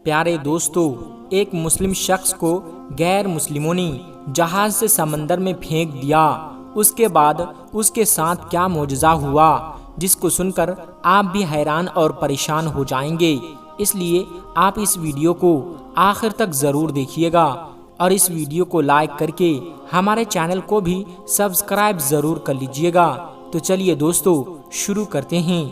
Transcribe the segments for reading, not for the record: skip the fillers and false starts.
پیارے دوستو، ایک مسلم شخص کو غیر مسلموں نے جہاز سے سمندر میں پھینک دیا۔ اس کے بعد اس کے ساتھ کیا معجزہ ہوا جس کو سن کر آپ بھی حیران اور پریشان ہو جائیں گے۔ اس لیے آپ اس ویڈیو کو آخر تک ضرور دیکھیے گا اور اس ویڈیو کو لائک کر کے ہمارے چینل کو بھی سبسکرائب ضرور کر لیجئے گا۔ تو چلیے دوستو شروع کرتے ہیں۔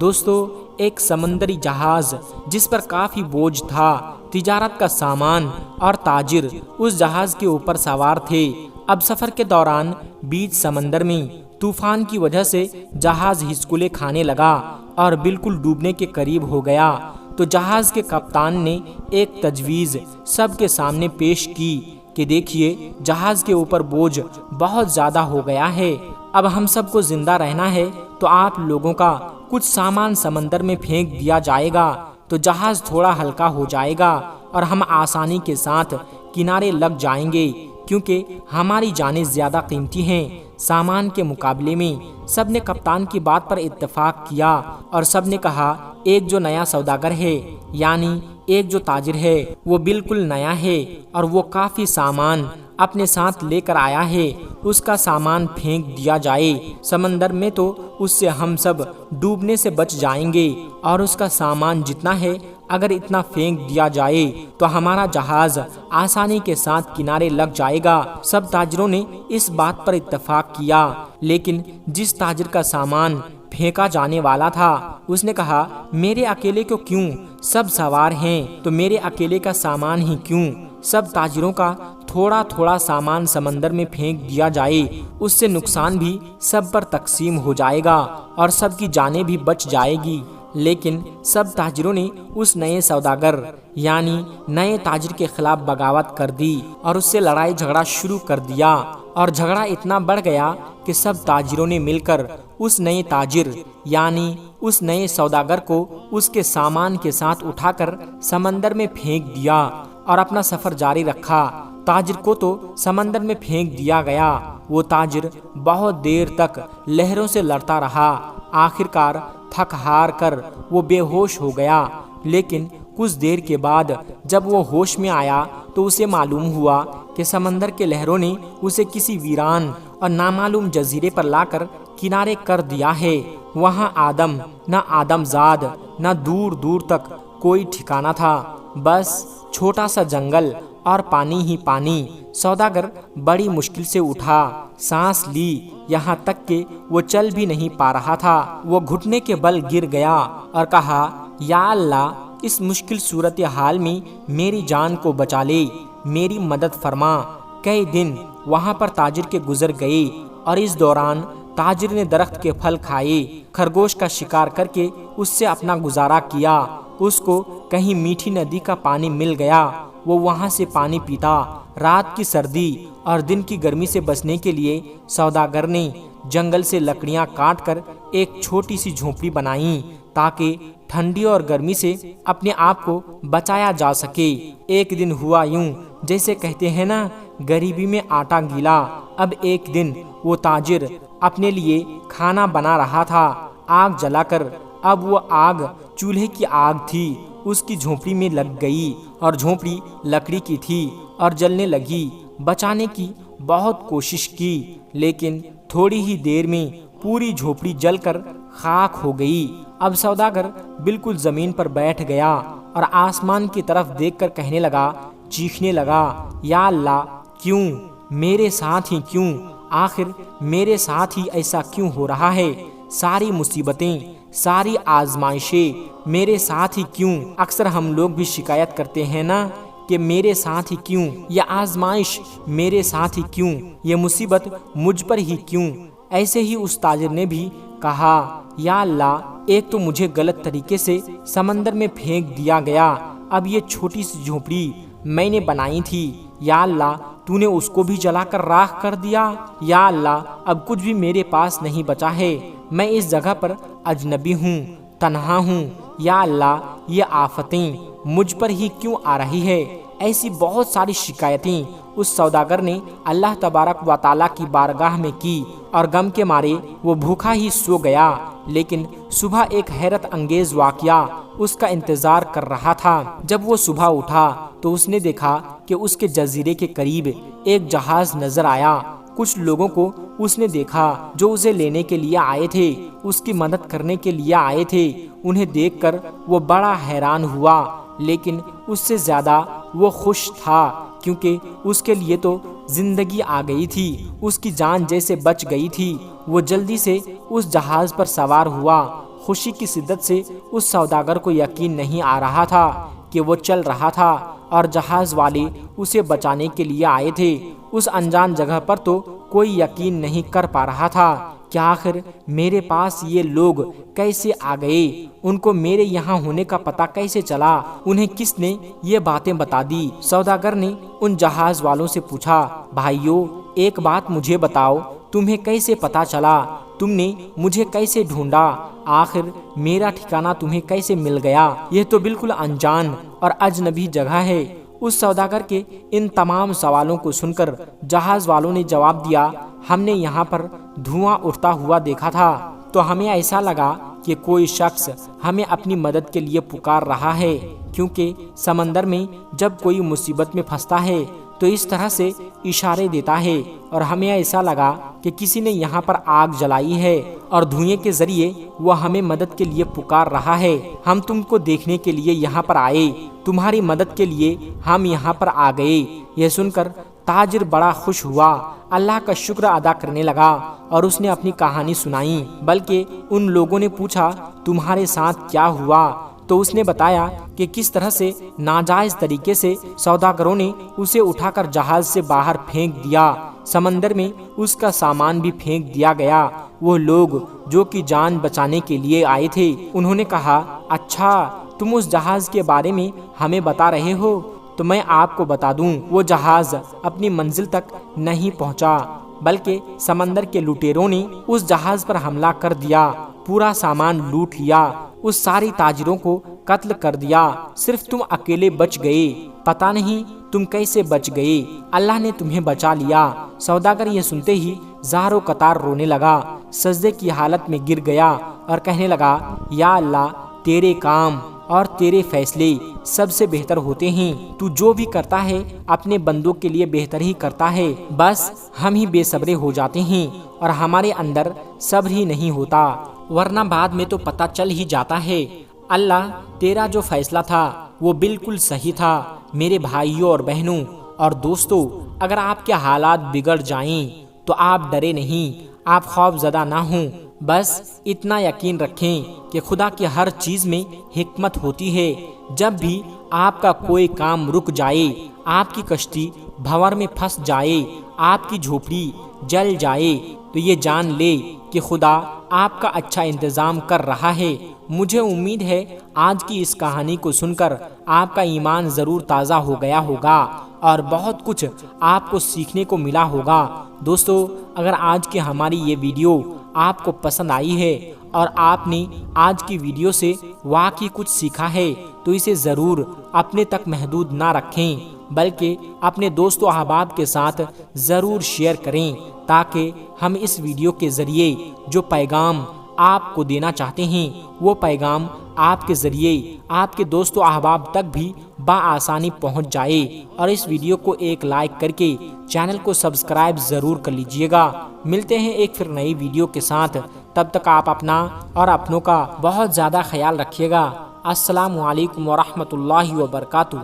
دوستو، ایک سمندری جہاز جس پر کافی بوجھ تھا، تجارت کا سامان اور تاجر اس جہاز کے اوپر سوار تھے۔ اب سفر کے دوران بیچ سمندر میں طوفان کی وجہ سے جہاز ہچکولے کھانے لگا اور بالکل ڈوبنے کے قریب ہو گیا۔ تو جہاز کے کپتان نے ایک تجویز سب کے سامنے پیش کی کہ دیکھیے، جہاز کے اوپر بوجھ بہت زیادہ ہو گیا ہے۔ اب ہم سب کو زندہ رہنا ہے تو آپ لوگوں کا کچھ سامان سمندر میں پھینک دیا جائے گا تو جہاز تھوڑا ہلکا ہو جائے گا اور ہم آسانی کے ساتھ کنارے لگ جائیں گے، کیونکہ ہماری جانیں زیادہ قیمتی ہیں سامان کے مقابلے میں۔ سب نے کپتان کی بات پر اتفاق کیا اور سب نے کہا، ایک جو نیا سوداگر ہے، یعنی ایک جو تاجر ہے، وہ بالکل نیا ہے اور وہ کافی سامان اپنے ساتھ لے کر آیا ہے، اس کا سامان پھینک دیا جائے سمندر میں تو اس سے ہم سب ڈوبنے سے بچ جائیں گے، اور اس کا سامان جتنا ہے اگر اتنا پھینک دیا جائے تو ہمارا جہاز آسانی کے ساتھ کنارے لگ جائے گا۔ سب تاجروں نے اس بات پر اتفاق کیا، لیکن جس تاجر کا سامان پھینکا جانے والا تھا اس نے کہا، میرے اکیلے کو کیوں؟ سب سوار ہیں تو میرے اکیلے کا سامان ہی کیوں؟ سب تاجروں کا تھوڑا تھوڑا سامان سمندر میں پھینک دیا جائے، اس سے نقصان بھی سب پر تقسیم ہو جائے گا اور سب کی جانیں بھی بچ جائے گی۔ لیکن سب تاجروں نے اس نئے سوداگر یعنی نئے تاجر کے خلاف بغاوت کر دی اور اس سے لڑائی جھگڑا شروع کر دیا، اور جھگڑا اتنا بڑھ گیا کہ سب تاجروں نے مل کر اس نئے تاجر یعنی اس نئے سوداگر کو اس کے سامان کے ساتھ اٹھا کر سمندر میں پھینک دیا اور اپنا سفر جاری رکھا۔ تاجر کو تو سمندر میں پھینک دیا گیا، وہ تاجر بہت دیر تک لہروں سے لڑتا رہا، آخر کار تھک ہار کر وہ بے ہوش ہو گیا۔ لیکن کچھ دیر کے بعد جب وہ ہوش میں آیا تو اسے معلوم ہوا کہ سمندر کے لہروں نے اسے کسی ویران اور نامعلوم جزیرے پر لا کر کنارے کر دیا ہے۔ وہاں آدم نہ آدم زاد نہ دور دور تک کوئی ٹھکانہ تھا، بس چھوٹا سا جنگل اور پانی ہی پانی۔ سوداگر بڑی مشکل سے اٹھا، سانس لی، یہاں تک کہ وہ چل بھی نہیں پا رہا تھا۔ وہ گھٹنے کے بل گر گیا اور کہا، یا اللہ، اس مشکل صورتحال میں میری جان کو بچا لے، میری مدد فرما۔ کئی دن وہاں پر تاجر کے گزر گئے اور اس دوران تاجر نے درخت کے پھل کھائے، خرگوش کا شکار کر کے اس سے اپنا گزارا کیا۔ اس کو کہیں میٹھی ندی کا پانی مل گیا، وہ وہاں سے پانی پیتا۔ رات کی سردی اور دن کی گرمی سے بچنے کے لیے سوداگر نے جنگل سے لکڑیاں کاٹ کر ایک چھوٹی سی جھونپڑی بنائی تاکہ ٹھنڈی اور گرمی سے اپنے آپ کو بچایا جا سکے۔ ایک دن ہوا یوں، جیسے کہتے ہیں نا، غریبی میں آٹا گیلا۔ اب ایک دن وہ تاجر اپنے لیے کھانا بنا رہا تھا، آگ جلا کر۔ اب وہ آگ چولہے کی آگ تھی، اس کی جھونپڑی میں لگ گئی اور جھونپڑی لکڑی کی تھی اور جلنے لگی۔ بچانے کی بہت کوشش کی، لیکن تھوڑی ہی دیر میں پوری جھونپڑی جل کر خاک ہو گئی۔ اب سوداگر بالکل زمین پر بیٹھ گیا اور آسمان کی طرف دیکھ کر کہنے لگا، چیخنے لگا، یا اللہ، کیوں میرے ساتھ ہی کیوں؟ آخر میرے ساتھ ہی ایسا کیوں ہو رہا ہے؟ ساری مصیبتیں، ساری آزمائشیں میرے ساتھ ہی کیوں؟ اکثر ہم لوگ بھی شکایت کرتے ہیں نا کہ میرے ساتھ ہی کیوں، یہ آزمائش میرے ساتھ ہی کیوں، یہ مصیبت مجھ پر ہی کیوں؟ ایسے ہی اس تاجر نے بھی کہا، یا اللہ، ایک تو مجھے غلط طریقے سے سمندر میں پھینک دیا گیا، اب یہ چھوٹی سی جھونپڑی میں نے بنائی تھی، یا اللہ، تو نے اس کو بھی جلا کر راکھ کر دیا۔ یا اللہ، اب کچھ بھی میرے پاس نہیں بچا ہے، میں اس جگہ پر اجنبی ہوں، تنہا ہوں۔ یا اللہ، یہ آفتیں مجھ پر ہی کیوں آ رہی ہے؟ ایسی بہت ساری شکایتیں اس سوداگر نے اللہ تبارک و تعالیٰ کی بارگاہ میں کی اور غم کے مارے وہ بھوکا ہی سو گیا۔ لیکن صبح ایک حیرت انگیز واقعہ اس کا انتظار کر رہا تھا۔ جب وہ صبح اٹھا تو اس نے دیکھا کہ اس کے جزیرے کے قریب ایک جہاز نظر آیا۔ کچھ لوگوں کو اس نے دیکھا جو اسے لینے کے لیے آئے تھے، اس کی مدد کرنے کے لیے آئے تھے۔ انہیں دیکھ کر وہ بڑا حیران ہوا، لیکن اس سے زیادہ وہ خوش تھا، کیونکہ اس کے لیے تو زندگی آ گئی تھی، اس کی جان جیسے بچ گئی تھی۔ وہ جلدی سے اس جہاز پر سوار ہوا۔ خوشی کی شدت سے اس سوداگر کو یقین نہیں آ رہا تھا کہ وہ چل رہا تھا اور جہاز والے اسے بچانے کے لیے آئے تھے۔ اس انجان جگہ پر تو کوئی یقین نہیں کر پا رہا تھا کہ آخر میرے پاس یہ لوگ کیسے آ گئے، ان کو میرے یہاں ہونے کا پتہ کیسے چلا، انہیں کس نے یہ باتیں بتا دی۔ سوداگر نے ان جہاز والوں سے پوچھا، بھائیو ایک بات مجھے بتاؤ، تمہیں کیسے پتہ چلا، تم نے مجھے کیسے ڈھونڈا، آخر میرا ٹھکانہ تمہیں کیسے مل گیا؟ یہ تو بالکل انجان اور اجنبی جگہ ہے۔ اس سوداگر کے ان تمام سوالوں کو سن کر جہاز والوں نے جواب دیا، ہم نے یہاں پر دھواں اٹھتا ہوا دیکھا تھا تو ہمیں ایسا لگا کہ کوئی شخص ہمیں اپنی مدد کے لیے پکار رہا ہے، کیونکہ سمندر میں جب کوئی مصیبت میں پھنستا ہے تو اس طرح سے اشارے دیتا ہے، اور ہمیں ایسا لگا کہ کسی نے یہاں پر آگ جلائی ہے اور دھوئیں کے ذریعے وہ ہمیں مدد کے لیے پکار رہا ہے۔ ہم تم کو دیکھنے کے لیے یہاں پر آئے، تمہاری مدد کے لیے ہم یہاں پر آ گئے۔ یہ سن کر تاجر بڑا خوش ہوا، اللہ کا شکر ادا کرنے لگا اور اس نے اپنی کہانی سنائی۔ بلکہ ان لوگوں نے پوچھا، تمہارے ساتھ کیا ہوا؟ تو اس نے بتایا کہ کس طرح سے ناجائز طریقے سے سوداگروں نے اسے اٹھا کر جہاز سے باہر پھینک دیا، سمندر میں اس کا سامان بھی پھینک دیا گیا۔ وہ لوگ جو کہ جان بچانے کے لیے آئے تھے، انہوں نے کہا، اچھا تم اس جہاز کے بارے میں ہمیں بتا رہے ہو تو میں آپ کو بتا دوں، وہ جہاز اپنی منزل تک نہیں پہنچا، بلکہ سمندر کے لٹیروں نے اس جہاز پر حملہ کر دیا، پورا سامان لوٹ لیا، اس ساری تاجروں کو قتل کر دیا، صرف تم اکیلے بچ گئے، پتہ نہیں تم کیسے بچ گئے، اللہ نے تمہیں بچا لیا۔ سوداگر یہ سنتے ہی زار و قطار رونے لگا، سجدے کی حالت میں گر گیا اور کہنے لگا، یا اللہ تیرے کام اور تیرے فیصلے سب سے بہتر ہوتے ہیں، تو جو بھی کرتا ہے اپنے بندوں کے لیے بہتر ہی کرتا ہے، بس ہم ہی بے صبرے ہو جاتے ہیں اور ہمارے اندر صبر ہی نہیں ہوتا، ورنہ بعد میں تو پتہ چل ہی جاتا ہے۔ اللہ تیرا جو فیصلہ تھا وہ بالکل صحیح تھا۔ میرے بھائیوں اور بہنوں اور دوستوں، اگر آپ کے حالات بگڑ جائیں تو آپ ڈرے نہیں، آپ خوف زدہ نہ ہوں، بس اتنا یقین رکھیں کہ خدا کی ہر چیز میں حکمت ہوتی ہے۔ جب بھی آپ کا کوئی کام رک جائے، آپ کی کشتی بھنور میں پھنس جائے، آپ کی جھوپڑی جل جائے، تو یہ جان لے کہ خدا آپ کا اچھا انتظام کر رہا ہے۔ مجھے امید ہے آج کی اس کہانی کو سن کر آپ کا ایمان ضرور تازہ ہو گیا ہوگا اور بہت کچھ آپ کو سیکھنے کو ملا ہوگا۔ دوستو، اگر آج کی ہماری یہ ویڈیو آپ کو پسند آئی ہے اور آپ نے آج کی ویڈیو سے واقعی کچھ سیکھا ہے تو اسے ضرور اپنے تک محدود نہ رکھیں، بلکہ اپنے دوست و احباب کے ساتھ ضرور شیئر کریں، تاکہ ہم اس ویڈیو کے ذریعے جو پیغام آپ کو دینا چاہتے ہیں وہ پیغام آپ کے ذریعے آپ کے دوست و احباب تک بھی بآسانی پہنچ جائے۔ اور اس ویڈیو کو ایک لائک کر کے چینل کو سبسکرائب ضرور کر لیجئے گا۔ ملتے ہیں ایک پھر نئی ویڈیو کے ساتھ، تب تک آپ اپنا اور اپنوں کا بہت زیادہ خیال رکھیے گا۔ السلام علیکم ورحمۃ اللہ وبرکاتہ۔